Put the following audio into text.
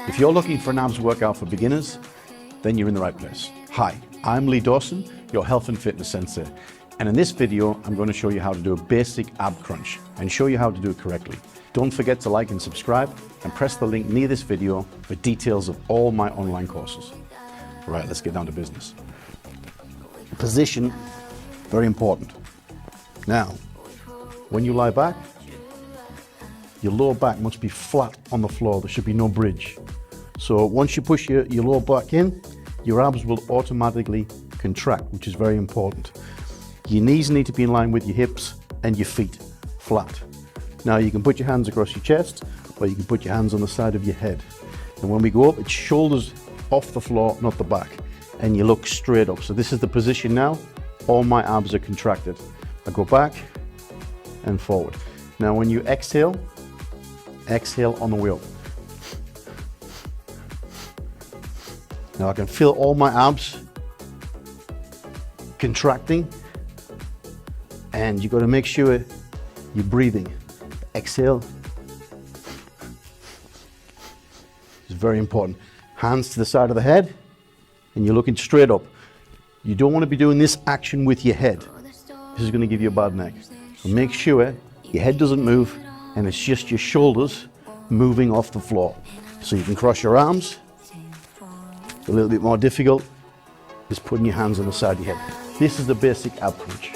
If you're looking for an abs workout for beginners, then you're in the right place. Hi, I'm Dawson, your health and fitness sensei. And in this video, I'm going to show you how to do a basic ab crunch and show you how to do it correctly. Don't forget to like and subscribe and press the link near this video for details of all my online courses. Right, let's get down to business. Position, very important. Now, when you lie back, your lower back must be flat on the floor. There should be no bridge. So once you push your lower back in, your abs will automatically contract, which is very important. Your knees need to be in line with your hips and your feet flat. Now you can put your hands across your chest or you can put your hands on the side of your head. And when we go up, it's shoulders off the floor, not the back. And you look straight up. So this is the position now. All my abs are contracted. I go back and forward. Now when you exhale, exhale on the way up. Now I can feel all my abs contracting, and you've got to make sure you're breathing. Exhale. It's very important. Hands to the side of the head, and you're looking straight up. You don't want to be doing this action with your head. This is going to give you a bad neck. So make sure your head doesn't move, and it's just your shoulders moving off the floor. So you can cross your arms. A little bit more difficult is putting your hands on the side of your head. This is the basic ab crunch.